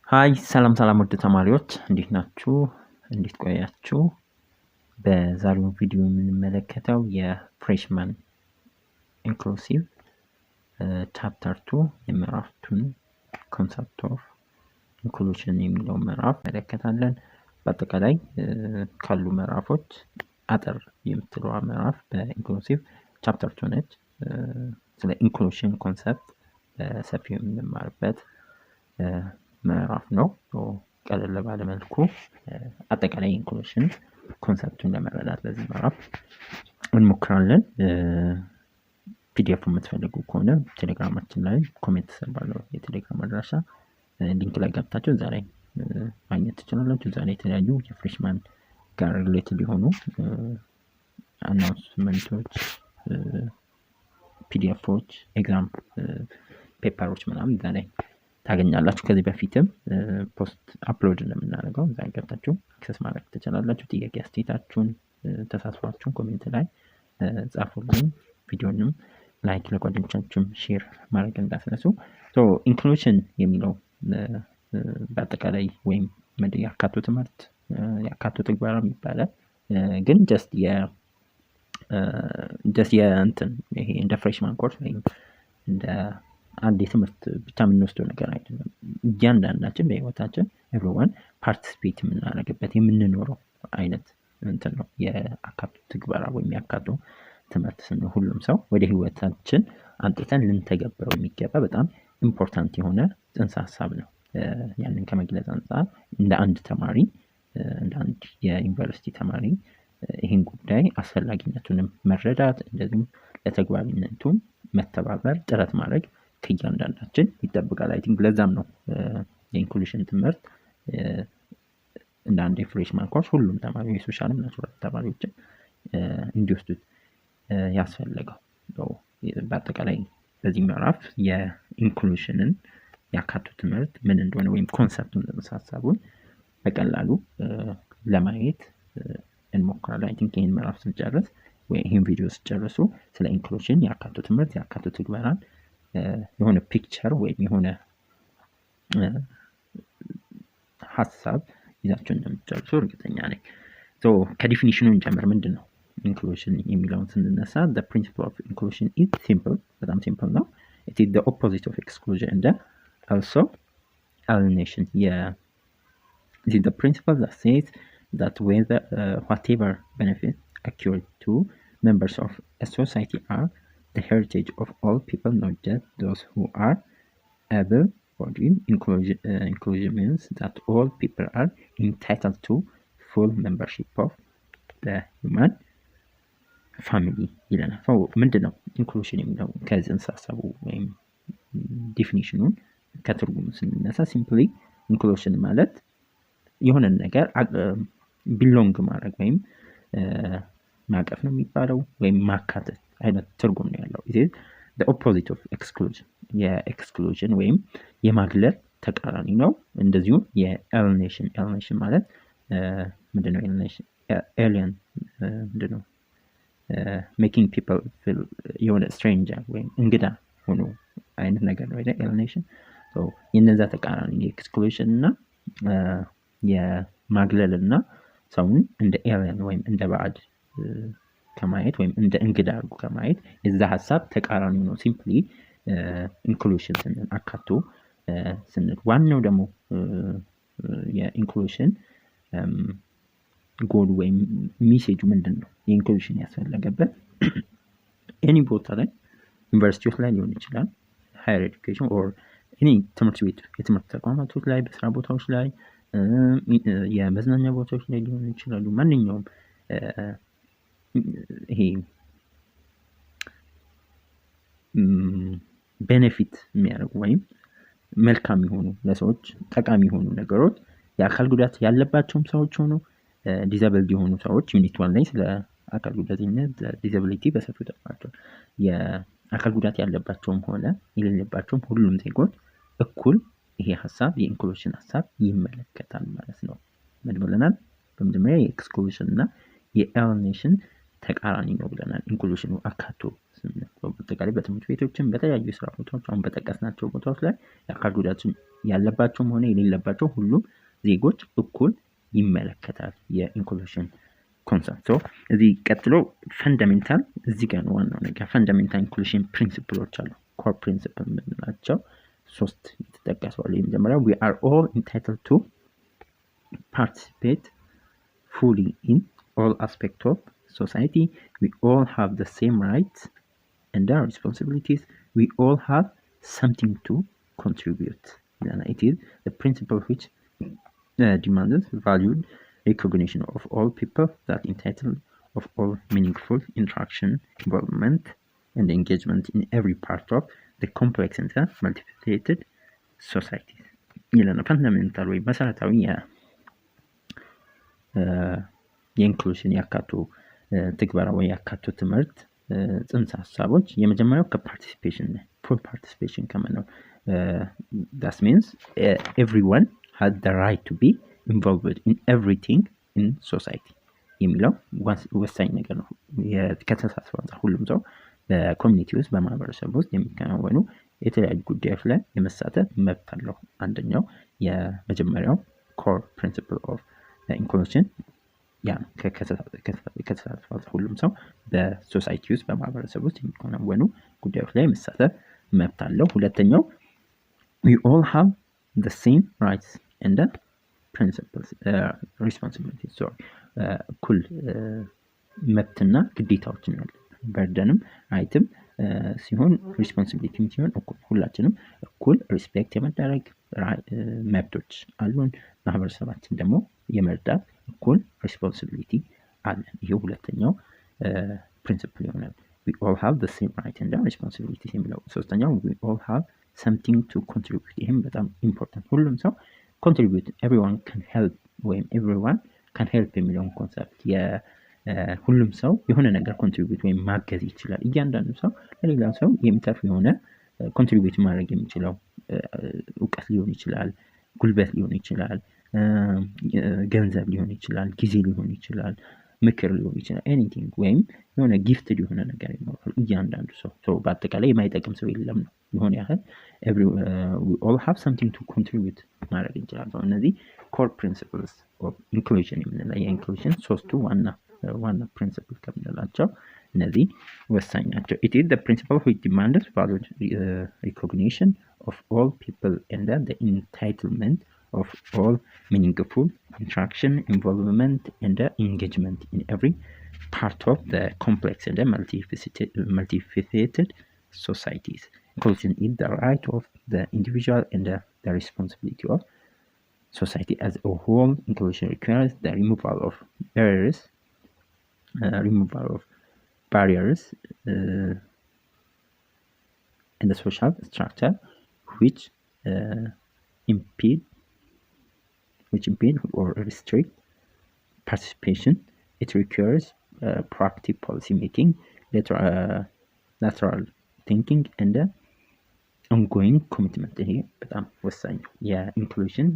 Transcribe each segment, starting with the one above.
ሃይ ሰላም ውድ ተማሪዎች እንዴት ናችሁ? እንዴት ቆያችሁ? በዛሬው ቪዲዮ የምንመለከተው የፍሬሽማን ኢንክሉሲቭ ቻፕተር 2 የምዕራፍ 2 ኮንሰፕት ኦፍ ኢንክሉዥን የሚለው ምዕራፍ እንመለከታለን። በአጠቃላይ ካሉ ምዕራፎች አጠር የምትለዋ ምዕራፍ በኢንክሉሲቭ ቻፕተር 2 ነች። ስለ ኢንክሉዥን ኮንሰፕት በሰፊው የምንማርበት ምዕራፍ ነው። ቀለል ባለ መልኩ አጠቃላይ ኢንክሉዥን ኮንሰፕቱን ለመረዳት በዚህ ምዕራፍ እንሞክራለን። ፒዲኤፍ የምትፈልጉ ከሆነ ቴሌግራማችን ላይ ኮሜንት ስር ባለው የቴሌግራም አድራሻ ሊንክ ላይ ገብታችሁ እዛ ላይ ማግኘት ትችላላችሁ። እዛ ላይ የተለያዩ የፍሬሽማን ጋር ሪሌትድ የሆኑ አናውንስመንቶች፣ ፒዲኤፎች፣ ኤግዛም ፔፐሮች ምናምን እዛ ላይ ታገኛላችሁ። ከዚህ በፊትም ፖስት አፕሎድ እንደምናደርገው እዛ ገብታችሁ አክሰስ ማድረግ ትችላላችሁ። ጥያቄ አስተያየታችሁን፣ ተሳትፏችሁን ኮሜንት ላይ ጻፉልኝ። ቪዲዮንም ላይክ ለጓደኞቻችሁም ሼር ማድረግ እንዳትረሱ። ኢንክሉዥን የሚለው በአጠቃላይ ወይም ያካቶ ትምህርት ያካቶ ተግባራ ይባላል። ግን ጀስት የእንትን ይሄ እንደ ፍሬሽማን ኮርስ ወይም እንደ አንድ የትምህርት ብቻ የምንወስደው ነገር አይደለም። እያንዳንዳችን በህይወታችን ኤቭሪዋን ፓርቲሲፔት የምናደርግበት የምንኖረው አይነት እንትን ነው የአካቶ ትግበራ ወይም የአካቶ ትምህርት ስንል ሁሉም ሰው ወደ ህይወታችን አምጥተን ልንተገብረው የሚገባ በጣም ኢምፖርታንት የሆነ ጽንሰ ሀሳብ ነው። ያንን ከመግለጽ አንፃር እንደ አንድ ተማሪ እንደ አንድ የዩኒቨርሲቲ ተማሪ ይህን ጉዳይ አስፈላጊነቱንም መረዳት እንደዚሁም ለተግባሪነቱም መተባበር ጥረት ማድረግ ከእያንዳንዳችን ይጠብቃል። አይ ቲንክ ለዛም ነው የኢንክሉዥን ትምህርት እንደ አንድ የፍሬሽማን ኮርስ ሁሉም ተማሪዎች የሶሻልም ናቹራል ተማሪዎችን እንዲወስዱት ያስፈልገው። በአጠቃላይ በዚህ ምዕራፍ የኢንክሉዥንን ያካቶ ትምህርት ምን እንደሆነ ወይም ኮንሰፕቱን ሀሳቡን በቀላሉ ለማየት እንሞክራለን። አይ ቲንክ ይህን ምዕራፍ ስንጨርስ ወይ ይህን ቪዲዮ ስጨርሱ ስለ ኢንክሉዥን ያካቶ ትምህርት ያካቶ ትግበራን የሆነ ፒክቸር ወይም የሆነ ሀሳብ ይዛችሁ እንደምትጨርሱ እርግጠኛ ነኝ። ከዲፊኒሽኑ እንጀምር። ምንድን ነው ኢንክሉዥን የሚለውን ስንነሳ the principle of inclusion is simple፣ በጣም ሲምፕል ነው። it is the opposite of exclusion and also alienation። it is the principle that says that whatever benefits accrue to members of a society are the heritage of all people, not just those who are able-bodied. Inclusion means that all people are entitled to full membership of the human family ይለናል። ምንድን ነው ኢንክሉዥን የሚለው? ከዚህ ሀሳቡ ወይም ዲፊኒሽኑን ከትርጉሙ ስንነሳ ሲምፕሊ ኢንክሉዥን ማለት የሆነን ነገር ቢሎንግ ማድረግ ወይም ማቀፍ ነው የሚባለው ወይም ማካተት አይነት ትርጉም ነው ያለው። it is the opposite of exclusion። የኤክስክሉዥን ወይም የማግለል ተቃራኒ ነው። እንደዚሁም የalienation ማለት ምንድነው? alien ምንድነው? making people feel የሆነ stranger ወይም እንግዳ ሆኖ አይነት ነገር ነው አይደል? alienation የነዛ ተቃራኒ የኤክስክሉዥን እና የማግለል እና ሰውን እንደ alien ወይም እንደ ባዕድ ከማየት ወይም እንደ እንግዳ አድርጎ ከማየት የዛ ሀሳብ ተቃራኒ ነው ሲምፕሊ ኢንክሉዥን ስንል አካቶ ስንል። ዋናው ደግሞ የኢንክሉዥን ጎል ወይም ሜሴጁ ምንድን ነው? የኢንክሉዥን ያስፈለገበት ኤኒ ቦታ ላይ ዩኒቨርሲቲዎች ላይ ሊሆን ይችላል፣ ሃየር ኤዱኬሽን ኦር ኤኒ ትምህርት ቤት የትምህርት ተቋማቶች ላይ፣ በስራ ቦታዎች ላይ፣ የመዝናኛ ቦታዎች ላይ ሊሆኑ ይችላሉ። ማንኛውም ይሄ ቤኔፊት የሚያደርጉ ወይም መልካም የሆኑ ለሰዎች ጠቃሚ የሆኑ ነገሮች የአካል ጉዳት ያለባቸውም ሰዎች ሆኖ ዲዛብልድ የሆኑ ሰዎች ዩኒት 1 ላይ ስለ አካል ጉዳተኝነት ዲዛቢሊቲ በሰፊው ተጠቅሷል። የአካል ጉዳት ያለባቸውም ሆነ የሌለባቸውም ሁሉም ዜጎች እኩል ይሄ ሀሳብ የኢንክሉዥን ሀሳብ ይመለከታል ማለት ነው። ምን ብለናል? በመጀመሪያ የኤክስክሉዥን እና የalienation ተቃራኒ ነው ብለናል። ኢንክሉዥኑ አካቶ ስንል በአጠቃላይ በትምህርት ቤቶችም በተለያዩ ስራ ቦታዎች አሁን በጠቀስናቸው ቦታዎች ላይ የአካል ጉዳትን ያለባቸውም ሆነ የሌለባቸው ሁሉም ዜጎች እኩል ይመለከታል የኢንክሉዥን ኮንሰፕት። እዚህ ቀጥሎ ፈንዳሜንታል እዚህ ጋር ነው ዋናው ነገር። ፈንዳሜንታል ኢንክሉዥን ፕሪንሲፕሎች አሉ። ኮር ፕሪንሲፕል የምንላቸው 3 የተጠቀሰዋል። የመጀመሪያው we are all entitled to participate fully in all aspects of society. We all have the same rights and their responsibilities. We all have something to contribute. And it is the principle which demands valued recognition of all people that entitled of all meaningful interaction, involvement, and engagement in every part of the complex and multifaceted society. ይለና ፈንዳሜንታል ወይ መሰረታዊ የኢንክሉዥን ያካቱ ትግበራ ወይ ያካቱ ትምህርት ጽንሰ ሀሳቦች የመጀመሪያው ከፓርቲሲፔሽን ፉል ፓርቲሲፔሽን ከመነው that means everyone has the right to be involved in everything in society የሚለው ወሳኝ ነገር ነው። ከተሳትፎ አንጻር ሁሉም ሰው በኮሚኒቲ ውስጥ በማህበረሰብ ውስጥ የሚከናወኑ የተለያዩ ጉዳዮች ላይ የመሳተፍ መብት አለው። አንደኛው የመጀመሪያው ኮር ፕሪንሲፕል ኦፍ ኢንክሉዥን ያ ከተሳትፎ አንጻር ሁሉም ሰው በሶሳይቲ ውስጥ በማህበረሰብ ውስጥ የሚከናወኑ ጉዳዮች ላይ የመሳተፍ መብት አለው። ሁለተኛው we all have the same rights and the principles responsibilities እኩል መብትና ግዴታዎችን ያለ በርደንም ራይትም ሲሆን ሪስፖንሲቢሊቲም ሲሆን ሁላችንም እኩል ሪስፔክት የመደረግ መብቶች አሉን። ማህበረሰባችን ደግሞ የመርዳት እኩል ሪስፖንሲቢሊቲ አለን። ይሄ ሁለተኛው ፕሪንሲፕል ይሆናል። we all have the same rights and responsibilities የሚለው። ሶስተኛው we all have something to contribute ይህም በጣም ኢምፖርታንት። ሁሉም ሰው contribute everyone can help ወይም everyone can help የሚለውን ኮንሰፕት ሁሉም ሰው የሆነ ነገር ኮንትሪቢዩት ወይም ማገዝ ይችላል። እያንዳንዱ ሰው ለሌላ ሰው የሚተርፍ የሆነ ኮንትሪቢዩት ማድረግ የሚችለው እውቀት ሊሆን ይችላል፣ ጉልበት ሊሆን ይችላል፣ ገንዘብ ሊሆን ይችላል፣ ጊዜ ሊሆን ይችላል፣ ምክር ሊሆን ይችላል። ኤኒቲንግ ወይም የሆነ ጊፍት የሆነ ነገር ይኖራል እያንዳንዱ ሰው። በአጠቃላይ የማይጠቅም ሰው የለም ነው። የሆነ ያህል we all have something to contribute ማድረግ እንችላለን። እነዚህ core principles of inclusion የምንለው የኢንክሉዥን ሶስቱ ዋና ፕሪንሲፕል ከምንላቸው እነዚህ ወሳኝ ናቸው። it is the principle which demands valued recognition of all people and the entitlement of all meaningful interaction, involvement, and engagement in every part of the complex and multifaceted societies. Inclusion is the right of the individual and the responsibility of society as a whole. Inclusion requires the removal of barriers in the social structure which impede or restrict participation. It requires proactive policy making, lateral thinking, and ongoing commitment። ይሄ በጣም ወሳኝ ነው። የኢንክሉዥን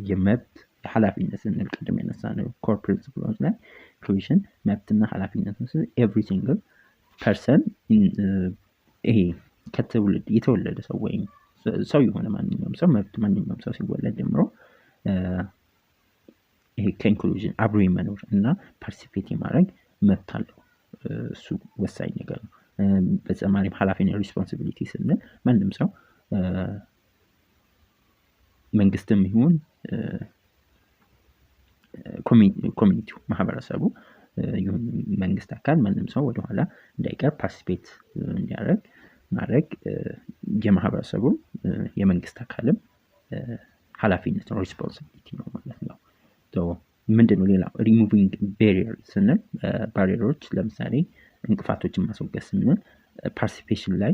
የመብት ኃላፊነት ስንል ቅድም ያነሳነው ኮር ፕሪንሲፕሎች ላይ ኢንክሉዥን መብትና ኃላፊነት ነው። ኤቭሪ ሲንግል ፐርሰን ይሄ የተወለደ ሰው ወይም ሰው የሆነ ማንኛውም ሰው መብት ማንኛውም ሰው ሲወለድ ጀምሮ ይሄ ከኢንክሉዥን አብሮ የመኖር እና ፓርቲሲፔት የማድረግ መብት አለው። እሱ ወሳኝ ነገር ነው። በተጨማሪም ኃላፊነት ሪስፖንሲቢሊቲ ስንል ማንም ሰው መንግስትም ይሁን ኮሚኒቲው ማህበረሰቡ ይሁን መንግስት አካል ማንም ሰው ወደኋላ እንዳይቀር ፓርቲሲፔት እንዲያደርግ ማድረግ የማህበረሰቡ የመንግስት አካልም ኃላፊነት ነው፣ ሪስፖንሲቢሊቲ ነው ማለት ነው። ምንድነው ሌላው ሪሙቪንግ ባሪየር ስንል ባሪየሮች ለምሳሌ እንቅፋቶችን ማስወገድ ስንል ፓርቲሲፔሽን ላይ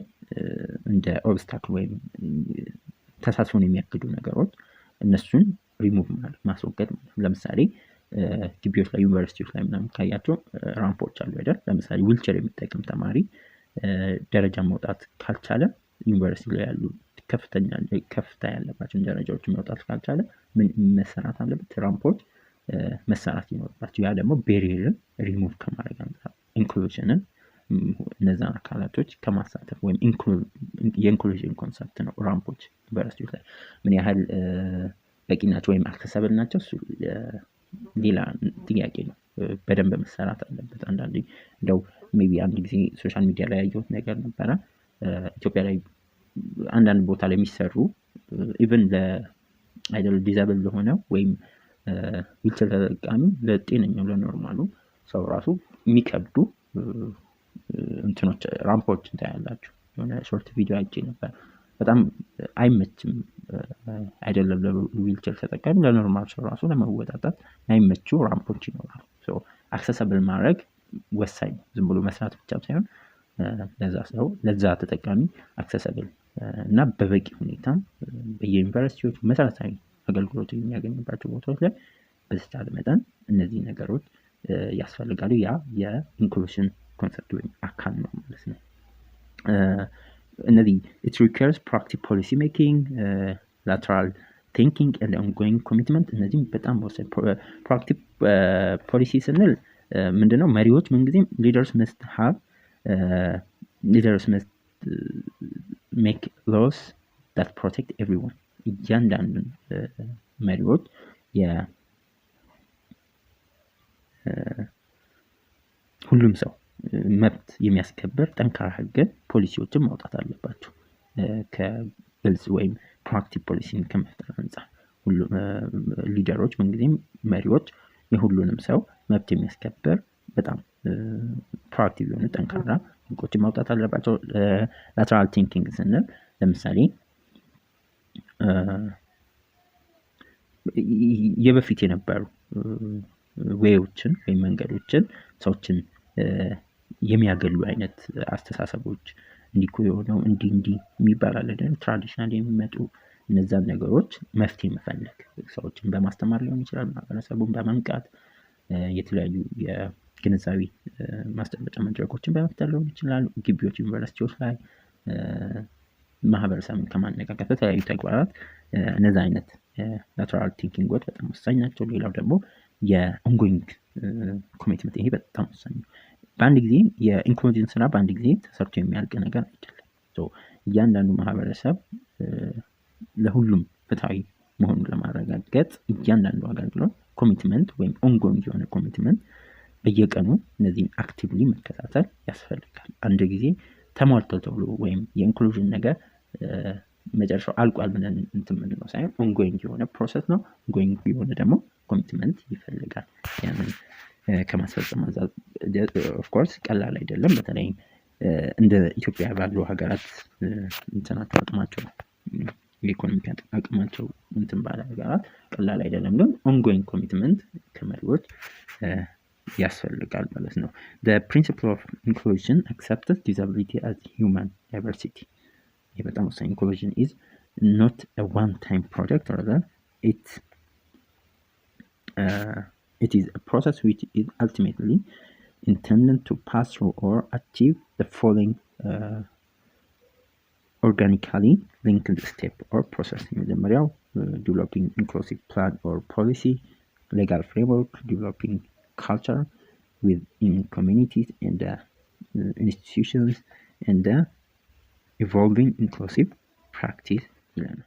እንደ ኦብስታክል ወይም ተሳትፎን የሚያግዱ ነገሮች እነሱን ሪሙቭ ማስወገድ። ለምሳሌ ግቢዎች ላይ ዩኒቨርሲቲዎች ላይ ምናምን ካያቸው ራምፖች አሉ አይደል? ለምሳሌ ዊልቸር የሚጠቀም ተማሪ ደረጃ መውጣት ካልቻለ ዩኒቨርሲቲ ላይ ያሉ ከፍታ ያለባቸውን ደረጃዎች መውጣት ካልቻለ ምን መሰራት አለበት? ራምፖች መሰራት ይኖርባቸው። ያ ደግሞ ቤሪየርን ሪሙቭ ከማድረግ አንጻር ኢንክሉዥንን እነዛን አካላቶች ከማሳተፍ ወይም የኢንክሉዥን ኮንሰፕት ነው ራምፖች ዩኒቨርሲቲዎች ላይ ምን ያህል በቂ ናቸው ወይም አክሰሰብል ናቸው እሱ ሌላ ጥያቄ ነው። በደንብ መሰራት አለበት። አንዳንዴ እንደው ሜቢ አንድ ጊዜ ሶሻል ሚዲያ ላይ ያየሁት ነገር ነበረ። ኢትዮጵያ ላይ አንዳንድ ቦታ ላይ የሚሰሩ ኢቨን ለአይደል ዲዛብል ለሆነ ወይም ዊልቸር ተጠቃሚ ለጤነኛው ለኖርማሉ ሰው ራሱ የሚከብዱ እንትኖች ራምፖች ታያላችሁ። የሆነ ሾርት ቪዲዮ አይቼ ነበር። በጣም አይመችም። አይደለም ለዊልቸር ተጠቃሚ ለኖርማል ሰው ራሱ ለመወጣጣት አይመቹ ራምፖች ይኖራሉ። አክሰሰብል ማድረግ ወሳኝ ነው። ዝም ብሎ መስራት ብቻ ሳይሆን ለዛ ተጠቃሚ አክሰሰብል እና በበቂ ሁኔታ በየዩኒቨርሲቲዎች መሰረታዊ አገልግሎት የሚያገኙባቸው ቦታዎች ላይ በተቻለ መጠን እነዚህ ነገሮች ያስፈልጋሉ። ያ የኢንክሉዥን ኮንሰፕት ወይም አካል ነው ማለት ነው። እነዚህ it requires proactive policy making, lateral thinking and ongoing commitment እነዚህም በጣም ወሳኝ proactive policy ስንል ምንድነው? መሪዎች ምንጊዜም leaders must make laws that protect everyone እያንዳንዱን መሪዎች ሁሉም ሰው መብት የሚያስከብር ጠንካራ ህግን ፖሊሲዎችን ማውጣት አለባቸው። ከግልጽ ወይም ፕሮአክቲቭ ፖሊሲን ከመፍጠር አንጻር ሁሉም ሊደሮች ምንጊዜም መሪዎች የሁሉንም ሰው መብት የሚያስከብር በጣም ፕሮአክቲቭ የሆነ ጠንካራ ህጎችን ማውጣት አለባቸው። ላተራል ቲንኪንግ ስንል ለምሳሌ የበፊት የነበሩ ዌዮችን ወይም መንገዶችን ሰዎችን የሚያገሉ አይነት አስተሳሰቦች እንዲህ እኮ የሆነው እንዲህ የሚባል አለ አይደል? ትራዲሽናል የሚመጡ እነዛን ነገሮች መፍትሄ መፈለግ ሰዎችን በማስተማር ሊሆን ይችላል፣ ማህበረሰቡን በመንቃት የተለያዩ የግንዛቤ ማስጨበጫ መድረኮችን በመፍጠር ሊሆን ይችላል። ግቢዎች፣ ዩኒቨርሲቲዎች ላይ ማህበረሰብን ከማነቃቃት በተለያዩ ተግባራት እነዛ አይነት ላተራል ቲንኪንጎች በጣም ወሳኝ ናቸው። ሌላው ደግሞ የኦንጎይንግ ኮሚትመንት ይሄ በጣም ወሳኝ ነው። በአንድ ጊዜ የኢንክሉዥን ስራ በአንድ ጊዜ ተሰርቶ የሚያልቅ ነገር አይደለም። እያንዳንዱ ማህበረሰብ ለሁሉም ፍትሃዊ መሆኑን ለማረጋገጥ እያንዳንዱ አገልግሎት ኮሚትመንት ወይም ኦንጎይንግ የሆነ ኮሚትመንት በየቀኑ እነዚህን አክቲቭሊ መከታተል ያስፈልጋል። አንድ ጊዜ ተሟልቷል ተብሎ ወይም የኢንክሉዥን ነገር መጨረሻው አልቋል ብለን እንትን ምንድነው ሳይሆን ኦንጎይንግ የሆነ ፕሮሰስ ነው። ኦንጎይንግ የሆነ ደግሞ ኮሚትመንት ይፈልጋል። ያንን ከማስፈጸም አንፃር ኦፍ ኮርስ ቀላል አይደለም። በተለይ እንደ ኢትዮጵያ ባሉ ሀገራት እንትናቸው አቅማቸው የኢኮኖሚ አቅማቸው እንትን ባለ ሀገራት ቀላል አይደለም። ግን ኦንጎይንግ ኮሚትመንት ከመሪዎች ያስፈልጋል ማለት ነው። The principle of inclusion accepts disability as human diversity. ይህ በጣም ወሳኝ። inclusion is not a one-time project, rather it is a process which is ultimately intended to pass through or achieve the following organically linked step or process. የመጀመሪያው developing inclusive plan or policy, legal framework, developing culture within communities and institutions, and evolving inclusive practice ይለናል።